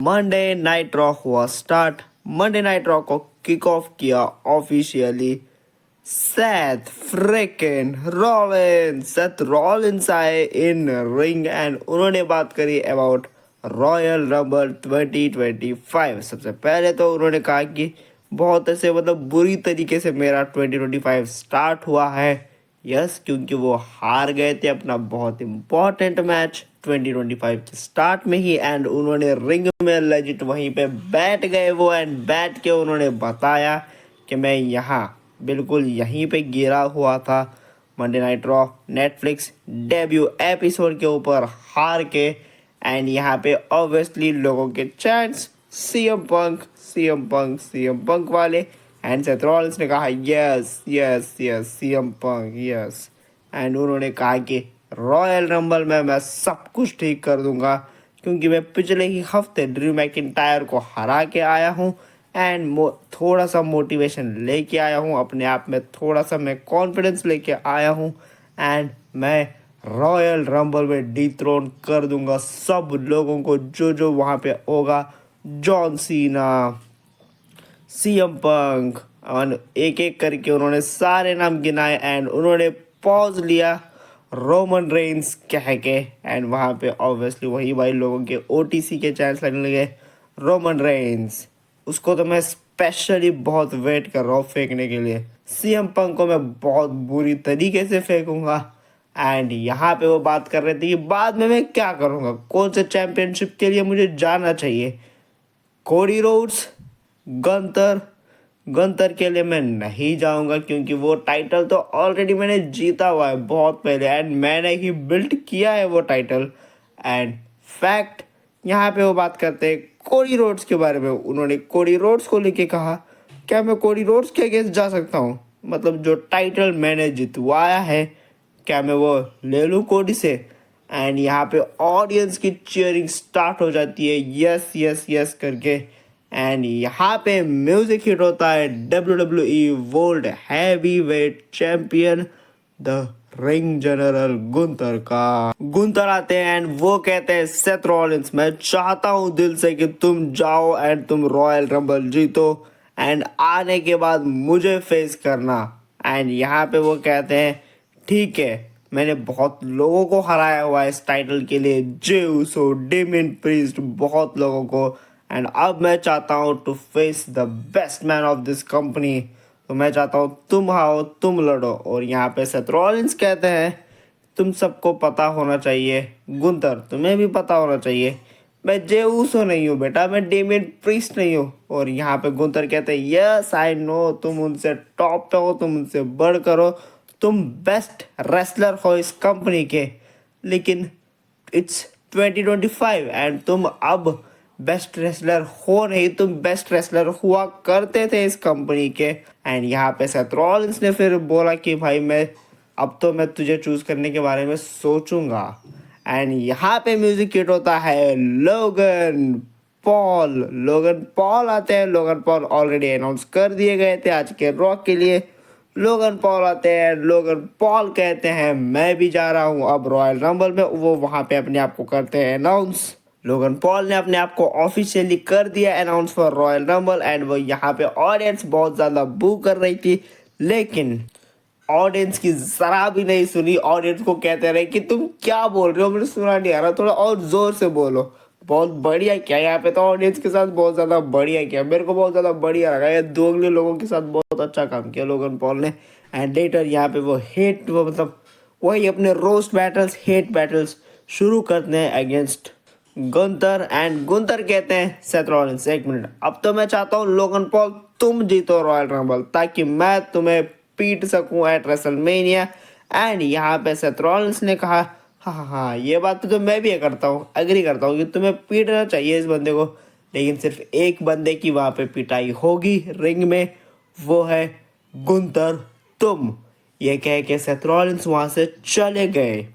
Monday night raw हुआ start. Monday night raw को kick off किया officially Seth fricking Rollins. Seth Rollins आए in ring and उन्होंने बात करी अबाउट रॉयल रंबल 2025। सबसे पहले तो उन्होंने कहा कि बहुत ऐसे बुरी तरीके से मेरा 2025 स्टार्ट हुआ है। यस, क्योंकि वो हार गए थे अपना बहुत इम्पोर्टेंट मैच 2025 के स्टार्ट में ही एंड उन्होंने रिंग में लेजिट वहीं पे बैठ गए वो एंड बैठ के उन्होंने बताया कि मैं यहाँ बिल्कुल यहीं पे गिरा हुआ था Monday night raw Netflix debut episode के ऊपर हार के एंड यहाँ पे ऑब्वियसली लोगों के चैंट्स सीएम पंक वाले एंड सेथ रॉलिंस ने कहा yes yes yes CM Punk yes and उन्होंने कहा कि रॉयल रंबल में मैं सब कुछ ठीक कर दूंगा क्योंकि मैं पिछले ही हफ्ते ड्रू मैकिंटायर को हरा के आया हूँ एंड थोड़ा सा मोटिवेशन लेके आया हूँ अपने आप में, थोड़ा सा मैं कॉन्फिडेंस लेके आया हूँ एंड मैं रॉयल रंबल में डिथ्रोन कर दूंगा सब लोगों को जो जो वहाँ पे होगा। जॉन सीना, सीएम पंक और एक एक करके उन्होंने सारे नाम गिनाए एंड उन्होंने पॉज लिया रोमन रेंस कह के एंड वहाँ पे ऑब्वियसली वही भाई लोगों के ओटीसी के चांस लगने लगे। रोमन रेंस उसको तो मैं स्पेशली बहुत वेट कर रहा हूँ फेंकने के लिए। सीएम पंक को मैं बहुत बुरी तरीके से फेंकूंगा एंड यहाँ पे वो बात कर रहे थे कि बाद में मैं क्या करूँगा, कौन से चैंपियनशिप के लिए मुझे जाना चाहिए। कोडी रोड्स, गंतर गंतर के लिए मैं नहीं जाऊंगा क्योंकि वो टाइटल तो ऑलरेडी मैंने जीता हुआ है बहुत पहले एंड मैंने ही बिल्ड किया है वो टाइटल एंड फैक्ट। यहाँ पे वो बात करते हैं कोडी रोड्स के बारे में। उन्होंने कोडी रोड्स को लेके कहा क्या मैं कोडी रोड्स के अगेंस्ट जा सकता हूँ, मतलब जो टाइटल मैंने जितवाया है क्या मैं वो ले लूँ कोडी से। एंड यहाँ पे ऑडियंस की चीयरिंग स्टार्ट हो जाती है यस यस यस करके एंड यहाँ पे म्यूजिक हिट होता है WWE world heavyweight champion the ring general Gunther का। गुंतर आते हैं एंड वो कहते हैं सेथ रॉलिंस मैं चाहता हूँ दिल से कि तुम जाओ एंड तुम रॉयल रंबल जीतो एंड आने के बाद मुझे फेस करना। एंड यहाँ पे वो कहते हैं ठीक है, मैंने बहुत लोगों को हराया हुआ है इस टाइटल के लिए, जे उसो, डेमियन प्रीस्ट, बहुत लोगों को एंड अब मैं चाहता हूँ to face the best man of this company. तो मैं चाहता हूँ तुम आओ तुम लड़ो। और यहाँ पे सेथ रॉलिंस कहते हैं तुम सबको पता होना चाहिए, गुंतर तुम्हें भी पता होना चाहिए मैं जे उसो नहीं हूँ बेटा, मैं डेमियन प्रीस्ट नहीं हूँ। और यहाँ पे गुंतर कहते हैं यस आई नो, तुम उनसे टॉप पे हो, तुम उनसे बढ़ करो, तुम बेस्ट रेसलर हो इस कंपनी के, लेकिन इट्स 2025 एंड तुम अब बेस्ट रेसलर हो नहीं, तुम बेस्ट रेसलर हुआ करते थे इस कंपनी के। एंड यहाँ पे सेथ रॉलिंस ने फिर बोला कि भाई मैं अब तो मैं तुझे चूज करने के बारे में सोचूंगा। एंड यहाँ पे म्यूजिक हिट होता है लोगन पॉल आते हैं। लोगन पॉल ऑलरेडी अनाउंस कर दिए गए थे आज के रॉक के लिए। लोगन पॉल आते हैं, लोगन पॉल कहते हैं मैं भी जा रहा हूँ अब रॉयल रंबल में। वो वहाँ पे अपने आप को करते हैं अनाउंस। लोगन पॉल ने अपने आप को ऑफिशियली कर दिया announce for royal rumble and वो यहाँ पे ऑडियंस बहुत ज़्यादा बू कर रही थी, लेकिन ऑडियंस की जरा भी नहीं सुनी। ऑडियंस को कहते रहे कि तुम क्या बोल रहे हो, मुझे सुना नहीं आ रहा, थोड़ा और जोर से बोलो। बहुत बढ़िया किया यहाँ पे तो ऑडियंस के साथ, बहुत ज़्यादा बढ़िया किया, मेरे को बहुत ज़्यादा बढ़िया लगा। ये दो अगले लोगों के साथ बहुत अच्छा काम किया लोगन पॉल ने। एंड लेटर यहाँ पे वो मतलब वही अपने रोस्ट बैटल्स, हेट बैटल्स शुरू करते हैं अगेंस्ट गुंतर एंड गुंतर कहते हैं सेथ रॉलिंस एक मिनट, अब तो मैं चाहता हूँ लोगन पॉल तुम जीतो रॉयल रंबल ताकि मैं तुम्हें पीट सकूं एट रेसलमेनिया। एंड यहाँ पे सेथ रॉलिंस ने कहा हाँ ये बात तो मैं भी करता हूँ, एग्री करता हूँ कि तुम्हें पीटना चाहिए इस बंदे को, लेकिन सिर्फ एक बंदे की वहाँ पे पिटाई होगी रिंग में, वो है गुंतर तुम। ये कह के सेथ रॉलिंस वहाँ से चले गए।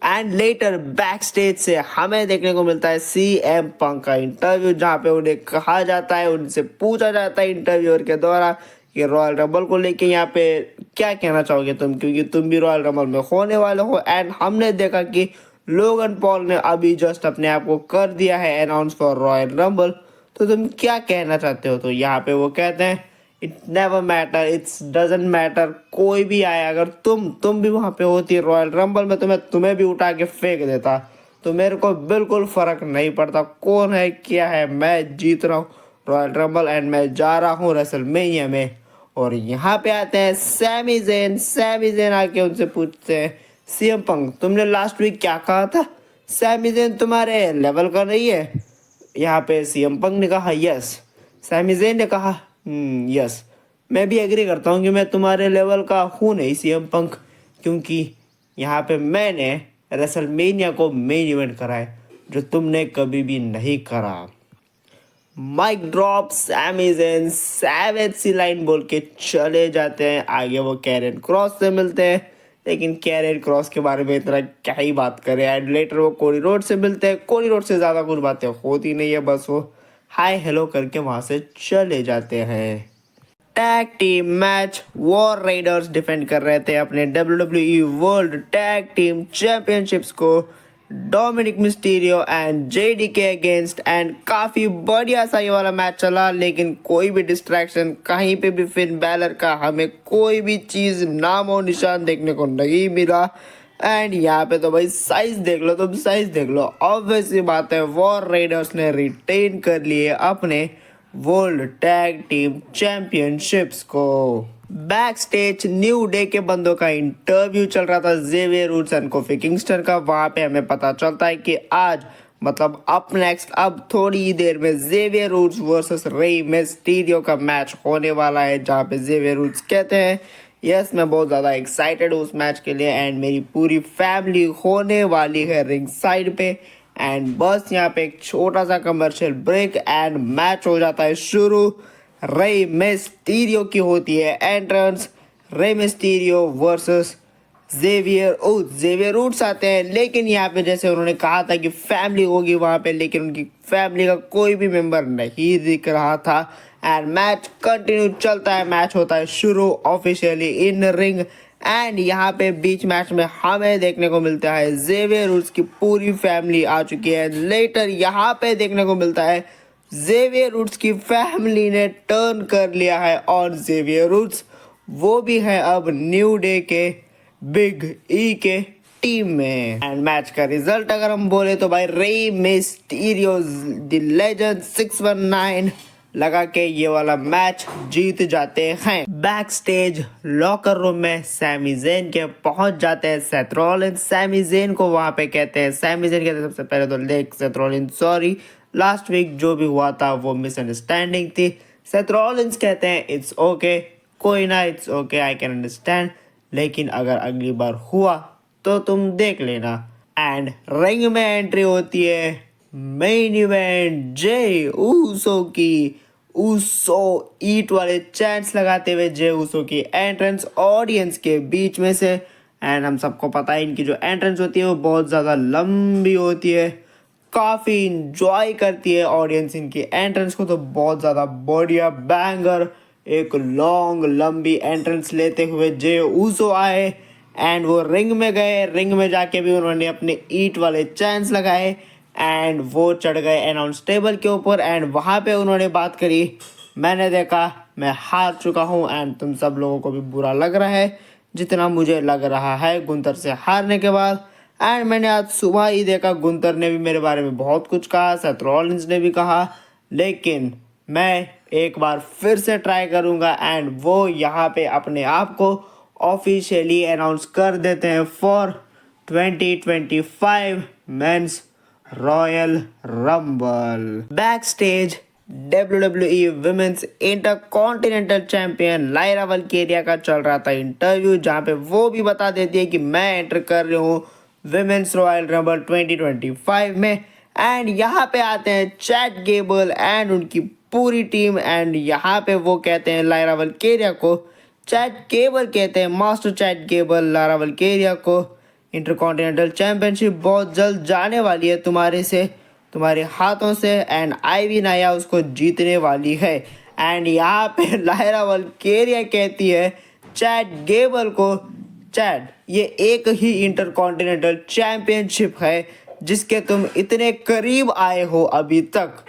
एंड लेटर बैक स्टेज से हमें देखने को मिलता है सीएम पंक का इंटरव्यू, जहाँ पे उन्हें कहा जाता है, उनसे पूछा जाता है इंटरव्यूअर के द्वारा कि रॉयल रंबल को लेके यहाँ पे क्या कहना चाहोगे तुम, क्योंकि तुम भी रॉयल रंबल में होने वाले हो। एंड हमने देखा कि लोगन पॉल ने अभी जस्ट अपने आप को कर दिया है अनाउंस फॉर रॉयल रंबल। तो तुम क्या कहना चाहते हो? तो यहाँ पे वो कहते हैं it never matter, it's doesn't matter, कोई भी आए, अगर तुम भी वहाँ पे होती रॉयल रंबल में तो मैं तुम्हें भी उठा के फेंक देता। तो मेरे को बिल्कुल फर्क नहीं पड़ता कौन है क्या है, मैं जीत रहा हूँ रॉयल रंबल एंड मैं जा रहा हूँ रेसलमेनिया में। और यहाँ पे आते हैं सैमी ज़ेन आके उनसे पूछते हैं सीएम पंक तुमने लास्ट वीक क्या कहा था, सैमी ज़ेन तुम्हारे लेवल का नहीं है? यहाँ पे सीएम पंक ने कहा यस। सैमी ज़ेन ने कहा यस, मैं भी एग्री करता हूँ कि मैं तुम्हारे लेवल का हूँ नहीं सीएम पंक, क्योंकि यहाँ पे मैंने रेसलमेनिया को मेन इवेंट करा है जो तुमने कभी भी नहीं करा। Mic drop, Sammy Zayn savage see line बोल के चले जाते हैं। आगे वो कैरन क्रॉस से मिलते हैं, लेकिन कैरन क्रॉस के बारे में इतना क्या ही बात करें। एंड लेटर वो कोडी रोड से मिलते हैं, कोडी रोड से ज़्यादा कुछ बातें होती नहीं है, बस वो हाय हेलो करके वहाँ से चले जाते हैं। Tag team match, war Riders defend कर रहे थे अपने WWE world tag team championships को डोमिनिक मिस्टीरियो एंड जेडी के अगेंस्ट। एंड काफ़ी बढ़िया सा ये वाला मैच चला, लेकिन कोई भी डिस्ट्रैक्शन कहीं पे भी फिन बैलर का हमें कोई भी चीज़ नाम और निशान देखने को नहीं मिला। एंड यहाँ पे तो भाई साइज देख लो, तुम साइज देख लो, ऑब्वियसली बात है वॉर राइडर्स ने रिटेन कर लिए अपने वर्ल्ड टैग टीम चैंपियनशिप्स को। बैक स्टेज न्यू डे के बंदों का इंटरव्यू चल रहा था Xavier Woods and Kofi Kingston का। वहां पे हमें पता चलता है कि आज मतलब अप नेक्स्ट अब थोड़ी ही देर में Xavier Woods versus Rey Mysterio का मैच होने वाला है, जहां पे जेवियर वुड्स कहते हैं यस मैं बहुत ज़्यादा एक्साइटेड हूँ उस मैच के लिए एंड मेरी पूरी फैमिली होने वाली है रिंग साइड पे। एंड बस यहाँ पे एक छोटा सा कमर्शियल ब्रेक एंड मैच हो जाता है शुरू। रे मिस्टीरियो की होती है entrance, Rey Mysterio versus Xavier woods आते हैं, लेकिन यहाँ पे जैसे उन्होंने कहा था कि फैमिली होगी वहाँ पे, लेकिन उनकी फैमिली का कोई भी मेंबर नहीं दिख रहा था। एंड मैच कंटिन्यू चलता है, मैच होता है शुरू ऑफिशियली इन रिंग। एंड यहाँ पे बीच मैच में हमें देखने को मिलता है जेवियर वुड्स की पूरी फैमिली आ चुकी है। लेटर यहाँ पे देखने को मिलता है जेवियर वुड्स की फैमिली ने टर्न कर लिया है और जेवियर वुड्स वो भी है अब न्यू डे के बिग ई के टीम में। एंड मैच का रिजल्ट अगर हम बोले तो भाई रे मिस्टीरियो द लेजेंड 619 लगा के ये वाला मैच जीत जाते हैं। बैक स्टेज लॉकर रूम में सैमी ज़ेन के पहुंच जाते हैं सेथ रॉलिन्स। सैमी ज़ेन को वहां पे कहते हैं, सैमी ज़ेन कहते हैं सबसे पहले तो देख Seth Rollins sorry last week जो भी हुआ था वो मिसअंडरस्टैंडिंग थी। सेथ रॉलिन्स कहते हैं इट्स ओके, कोई ना, it's okay, I can understand, लेकिन अगर अगली बार हुआ तो तुम देख लेना। एंड रिंग में एंट्री होती है मेन इवेंट जे ऊसो की। ऊसो ईट वाले चैंट्स लगाते हुए जे ऊसो की एंट्रेंस ऑडियंस के बीच में से। एंड हम सबको पता है इनकी जो एंट्रेंस होती है वो बहुत ज़्यादा लंबी होती है, काफ़ी इंजॉय करती है ऑडियंस इनकी एंट्रेंस को, तो बहुत ज़्यादा बढ़िया बैंगर एक लॉन्ग लंबी एंट्रेंस लेते हुए जे ऊसो आए। एंड वो रिंग में गए, रिंग में जाके भी उन्होंने अपने ईट वाले चैंट्स लगाए एंड वो चढ़ गए अनाउंस टेबल के ऊपर। एंड वहाँ पे उन्होंने बात करी, मैंने देखा मैं हार चुका हूँ एंड तुम सब लोगों को भी बुरा लग रहा है जितना मुझे लग रहा है गुंतर से हारने के बाद। एंड मैंने आज सुबह ही देखा गुंतर ने भी मेरे बारे में बहुत कुछ कहा, सेथ रॉलिन्स ने भी कहा, लेकिन मैं एक बार फिर से ट्राई करूँगा। एंड वो यहाँ पे अपने आप को ऑफिशियली अनाउंस कर देते हैं for 2025 men's royal rumble. Back stage WWE women's intercontinental champion Lyra Valkyria का चल रहा था इंटरव्यू, जहां पे वो भी बता देती है कि मैं एंटर कर रही हूँ विमेंस रॉयल रंबल 2025 में। एंड यहाँ पे आते हैं चैट गेबल एंड उनकी पूरी टीम। एंड यहाँ पे वो कहते हैं लायरा वल्केरिया को, चैट गेबल कहते हैं मास्टर चैट गेबल लायरा वल्केरिया को, इंटरकॉन्टिनेंटल चैंपियनशिप बहुत जल्द जाने वाली है तुम्हारे हाथों से एंड आईवी नाया उसको जीतने वाली है। एंड यहाँ पे लायरा वल्केरिया कहती है चैट गेबल को चैट, ये एक ही इंटरकॉन्टिनेंटल चैंपियनशिप है जिसके तुम इतने करीब आए हो अभी तक।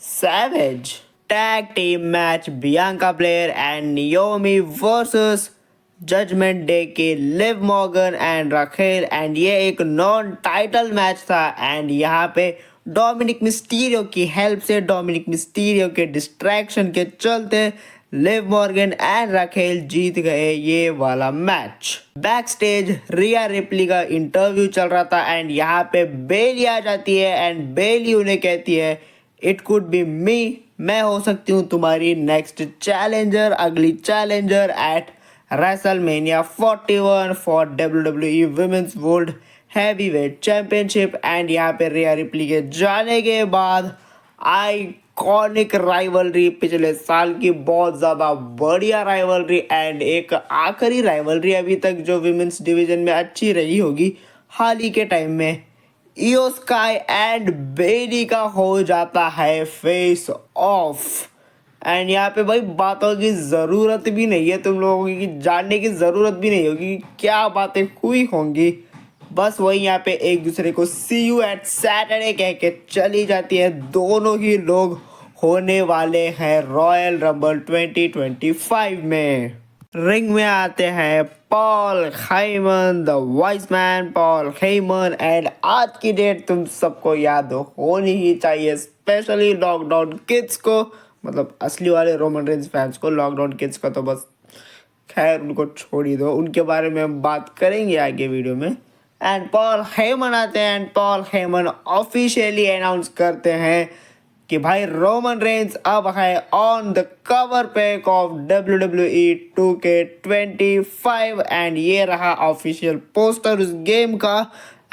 Savage. Tag team match Bianca Belair and Naomi versus Judgment Day के Liv Morgan and Raquel, and ये एक नॉन टाइटल मैच था। एंड यहाँ पे डोमिनिक मिस्टीरियो की हेल्प से, डोमिनिक मिस्टीरियो के डिस्ट्रैक्शन के चलते लिव मॉर्गन एंड राखेल जीत गए ये वाला मैच। बैक स्टेज रिया रिप्ली का इंटरव्यू चल रहा था एंड यहाँ पे बेली आ जाती है एंड बेली उन्हें कहती है इट कुड बी मी, मैं हो सकती हूँ तुम्हारी नेक्स्ट चैलेंजर, अगली challenger at WrestleMania 41 for WWE women's world heavyweight championship. And यहाँ पे रिया रिप्ली के जाने के बाद आइकॉनिक राइवलरी, पिछले साल की बहुत ज़्यादा बढ़िया राइवलरी एंड एक आखिरी राइवलरी अभी तक जो विमेंस डिवीजन में अच्छी रही होगी हाल ही के टाइम में, इयो स्काई एंड बेली का हो जाता है फेस ऑफ। एंड यहाँ पे भाई बातों की ज़रूरत भी नहीं है, तुम लोगों की जानने की ज़रूरत भी नहीं होगी क्या बातें हुई होंगी। बस वही यहाँ पे एक दूसरे को सी यू एट सैटरडे कह के चली जाती है। दोनों ही लोग होने वाले हैं रॉयल रंबल 2025 में। रिंग में आते हैं Paul Heyman, the vice man Paul Heyman. And आज की डेट तुम सबको याद होनी ही चाहिए, स्पेशली लॉकडाउन किड्स को, मतलब असली वाले रोमन रेंज फैंस को। लॉकडाउन किड्स का तो बस खैर उनको छोड़ ही दो, उनके बारे में हम बात करेंगे आगे वीडियो में। एंड पॉल हेमन आते हैं and Paul Heyman officially announce करते हैं कि भाई रोमन रेंज अब है on the cover pack of WWE 2K25। And ये रहा ऑफिशियल पोस्टर उस गेम का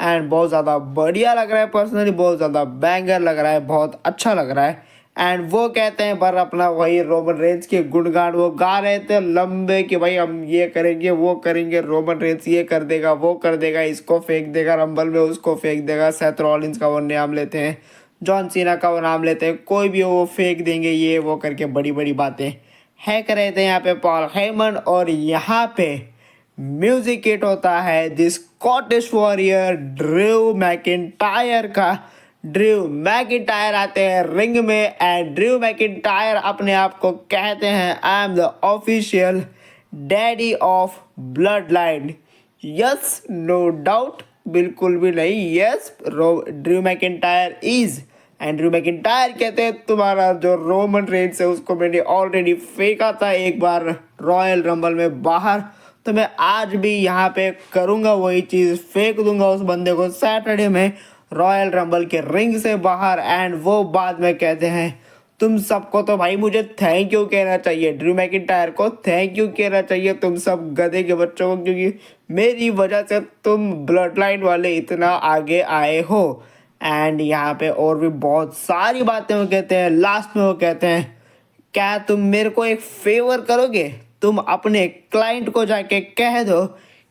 एंड बहुत ज़्यादा बढ़िया लग रहा है, पर्सनली बहुत ज़्यादा बैंगर लग रहा है, बहुत अच्छा लग रहा है। एंड वो कहते हैं पर अपना वही रोमन रेंज के गुणगान वो गा रहे थे लंबे कि भाई हम ये करेंगे वो करेंगे, रोमन रेंज ये कर देगा वो कर देगा, इसको फेंक देगा रंबल में, उसको फेंक देगा, सेथ रॉलिंस का वो नाम लेते हैं, जॉन सीना का वो नाम लेते हैं, कोई भी वो फेंक देंगे, ये वो करके बड़ी बड़ी बातें है कर रहे थे यहाँ पे पॉल हेमन। और यहाँ पे म्यूजिक हिट होता है the Scottish warrior Drew McIntyre का। ड्रू मैकिंटायर आते हैं रिंग में एंड ड्रू मैकिंटायर अपने आप को कहते हैं I am the official daddy of blood line. Yes, no doubt, बिल्कुल भी नहीं, yes Drew McIntyre is. And Drew McIntyre कहते हैं तुम्हारा जो रोमन रेंज है उसको मैंने ऑलरेडी फेंका था एक बार रॉयल रंबल में बाहर, तो मैं आज भी यहाँ पे करूँगा वही चीज़, फेंक दूंगा उस बंदे को सैटरडे में रॉयल रंबल के रिंग से बाहर। एंड वो बाद में कहते हैं तुम सबको तो भाई मुझे थैंक यू कहना चाहिए, ड्रू मैकिंटायर को थैंक यू कहना चाहिए तुम सब गधे के बच्चों को, क्योंकि मेरी वजह से तुम ब्लड लाइन वाले इतना आगे आए हो। एंड यहाँ पे और भी बहुत सारी बातें वो कहते हैं। लास्ट में वो कहते हैं क्या तुम मेरे को एक फेवर करोगे, तुम अपने क्लाइंट को जाके कह दो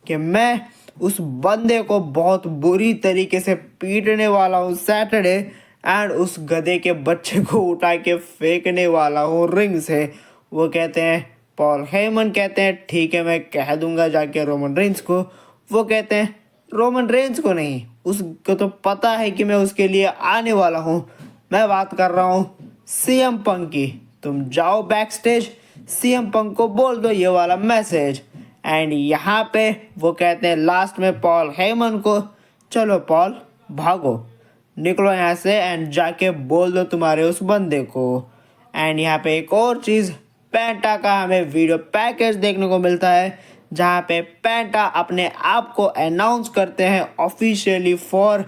कि मैं उस बंदे को बहुत बुरी तरीके से पीटने वाला हूँ सैटरडे एंड उस गधे के बच्चे को उठा के फेंकने वाला हूँ रिंग से। वो कहते हैं पॉल हेमन कहते हैं ठीक है मैं कह दूंगा जाके रोमन रेंज को। वो कहते हैं रोमन रेंज को नहीं, उसको तो पता है कि मैं उसके लिए आने वाला हूँ, मैं बात कर रहा हूँ सीएम पंक की। तुम जाओ बैक स्टेज, सीएम पंक को बोल दो ये वाला मैसेज। एंड यहाँ पे वो कहते हैं लास्ट में पॉल हेमन को चलो पॉल भागो, निकलो यहाँ से एंड जाके बोल दो तुम्हारे उस बंदे को। एंड यहाँ पे एक और चीज़, पेंटा का हमें वीडियो पैकेज देखने को मिलता है जहाँ पे पेंटा अपने आप को अनाउंस करते हैं officially for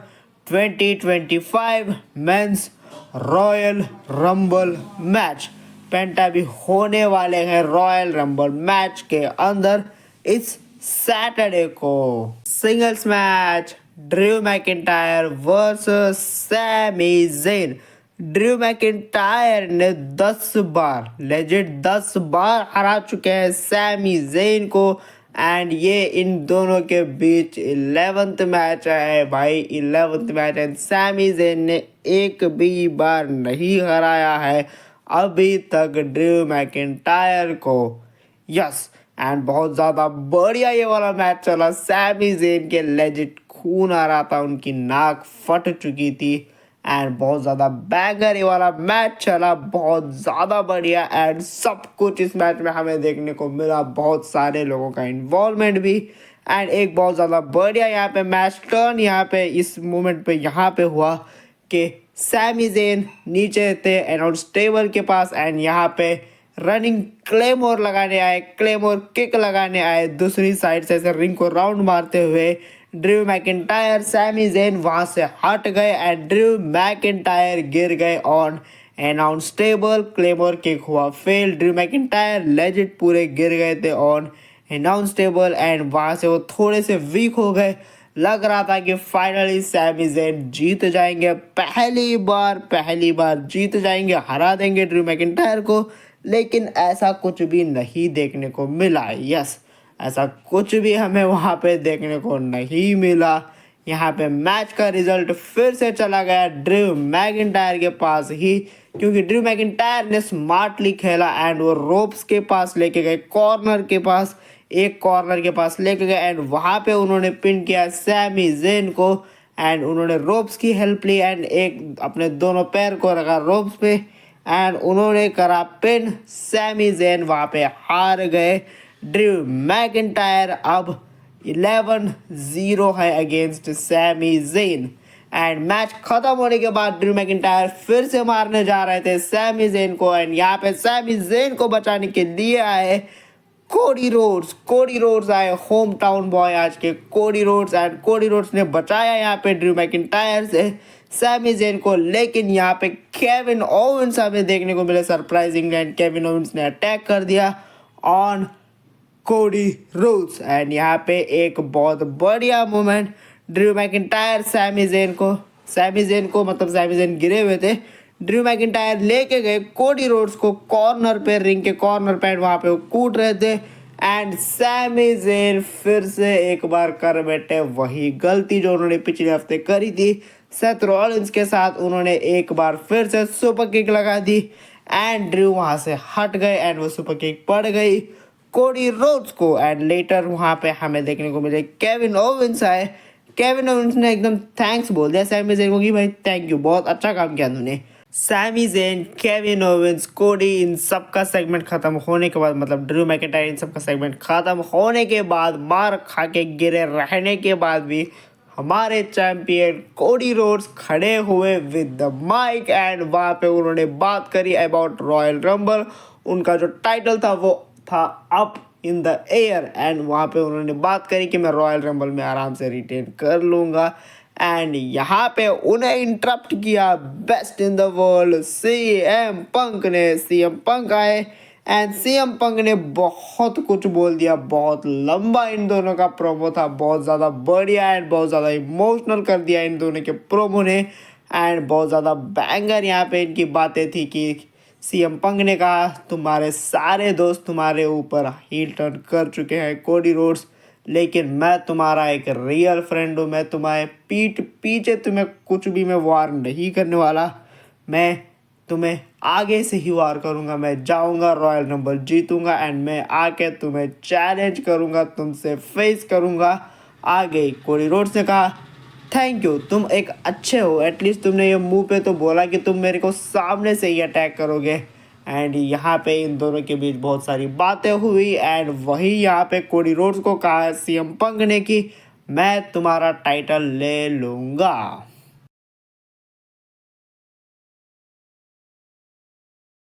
2025 men's royal rumble match. Penta भी होने वाले हैं रॉयल रंबल मैच के अंदर इस सैटरडे को। Singles match Drew McIntyre versus Sami Zayn. Drew McIntyre ने 10 बार, लेजिट 10 बार हरा चुके हैं सैमी ज़ेन को। एंड ये इन दोनों के बीच 11th मैच है भाई, 11th मैच है। सैमी ज़ेन ने एक भी बार नहीं हराया है अभी तक ड्रू मैकिंटायर को। यस, एंड बहुत ज़्यादा बढ़िया ये वाला मैच चला। सैमी ज़ेन के लेजिट खून आ रहा था, उनकी नाक फट चुकी थी एंड बहुत ज़्यादा बैंगर ये वाला मैच चला, बहुत ज़्यादा बढ़िया। एंड सब कुछ इस मैच में हमें देखने को मिला, बहुत सारे लोगों का इन्वॉल्वमेंट भी। एंड एक बहुत ज़्यादा बढ़िया यहाँ पे मैच टर्न यहाँ पे इस मोमेंट पे यहाँ पे हुआ कि सैमी ज़ेन नीचे थे अनाउंस टेबल के पास एंड यहाँ पे रनिंग क्लेमोर लगाने आए, क्लेमोर किक लगाने आए दूसरी साइड से ऐसे रिंग को राउंड मारते हुए। ड्रू मैकिंटायर सैमी ज़ेन वहां से हट गए एंड ड्रू मैकिंटायर गिर गए on announce table. Claymore kick हुआ फेल, ड्रू मैकिंटायर लेजिट पूरे गिर गए थे ऑन अनाउंस टेबल एंड वहां से वो थोड़े से वीक हो गए। लग रहा था कि फाइनली सैमी ज़ेन जीत जाएंगे, पहली बार जीत जाएंगे, हरा देंगे ड्रू मैकिंटायर को। लेकिन ऐसा कुछ भी नहीं देखने को मिला। यस, ऐसा कुछ भी हमें वहाँ पे देखने को नहीं मिला। यहाँ पे मैच का रिजल्ट फिर से चला गया ड्रू मैकिंटायर के पास ही, क्योंकि ड्रू मैकिंटायर ने स्मार्टली खेला एंड वो रोप्स के पास लेके गए, कॉर्नर के पास, एक कॉर्नर के पास लेके गए एंड वहाँ पे उन्होंने पिन किया सैमी ज़ेन को एंड उन्होंने रोप्स की हेल्प ली एंड एक अपने दोनों पैर को रखा रोप्स पे एंड उन्होंने करा पिन। सैमी ज़ेन वहाँ पे हार गए। ड्रू मैकिंटायर अब 11-0 है against Sami Zayn and match खत्म होने के बाद ड्रू मैकिंटायर फिर से मारने जा रहे थे सैमी ज़ेन को एंड यहाँ पे सैमी ज़ेन को बचाने के लिए आए कोडी रोड्स आए, होम टाउन बॉय आज के Cody Rhodes and Cody Rhodes ने बचाया यहाँ पे ड्रू मैकिंटायर से सैमी ज़ेन को। लेकिन यहाँ पे केविन ओवेंस हमें देखने को मिले सरप्राइजिंगली एंड केविन ओवेंस ने अटैक कर दिया ऑन कोडी रोड्स एंड यहाँ पे एक बहुत बढ़िया moment Drew McIntyre Sami Zayn को मतलब सैमी ज़ेन गिरे हुए थे, ड्रू मैकिंटायर लेके गए कोडी रोड्स को कॉर्नर पे, रिंग के कॉर्नर पे, वहाँ पे वो कूद रहे थे एंड सैमी ज़ेन फिर से एक बार कर बैठे वही गलती जो उन्होंने पिछले हफ्ते करी थी सेथ रॉलिंस के साथ। उन्होंने एक बार फिर से सुपर किक लगा दी एंड ड्रू वहाँ से हट गए एंड वो सुपर किक पड़ गई कोडी रोड्स को एंड लेटर वहाँ पे हमें देखने को मिले केविन ओवेंस आए। केविन ओवेंस ने एकदम थैंक्स बोल दिया सैमी ज़ेन को कि भाई थैंक यू, बहुत अच्छा काम किया तूने। सैमी ज़ेन, केविन ओवेंस, कोडी, इन सब का सेगमेंट खत्म होने के बाद, मतलब ड्रू मैकिंटायर इन सब का सेगमेंट खत्म होने के बाद, मार खा के गिरे रहने के बाद भी हमारे चैंपियन कोडी रोड्स खड़े हुए विद द माइक एंड वहाँ पे उन्होंने बात करी अबाउट रॉयल रंबल। उनका जो टाइटल था वो था up in the air and वहाँ पे उन्होंने बात करी कि मैं रॉयल रंबल में आराम से रिटेन कर लूँगा एंड यहाँ पे उन्हें इंटरप्ट किया best in the world CM Punk ने। सीएम पंक आए एंड सीएम पंक ने बहुत कुछ बोल दिया, बहुत लंबा इन दोनों का प्रोमो था, बहुत ज़्यादा बढ़िया एंड बहुत ज़्यादा इमोशनल कर दिया इन दोनों के प्रोमो ने एंड बहुत ज़्यादा बैंगर यहाँ पे इनकी बातें थी कि सीएम पंक ने कहा तुम्हारे सारे दोस्त तुम्हारे ऊपर हील टर्न कर चुके हैं कोडी रोड्स, लेकिन मैं तुम्हारा एक रियल फ्रेंड हूँ, मैं तुम्हारे पीठ पीछे तुम्हें कुछ भी मैं वार नहीं करने वाला, मैं तुम्हें आगे से ही वार करूँगा, मैं जाऊँगा रॉयल रंबल जीतूँगा एंड मैं आके तुम्हें चैलेंज करूँगा, तुमसे फेस करूँगा। आगे कोडी रोड्स ने कहा थैंक यू, तुम एक अच्छे हो, एटलीस्ट तुमने ये मुंह पे तो बोला कि तुम मेरे को सामने से ही अटैक करोगे एंड यहाँ पे इन दोनों के बीच बहुत सारी बातें हुई एंड वही यहाँ पे कोडी रोड्स को कहा सीएम पंक ने कि मैं तुम्हारा टाइटल ले लूँगा।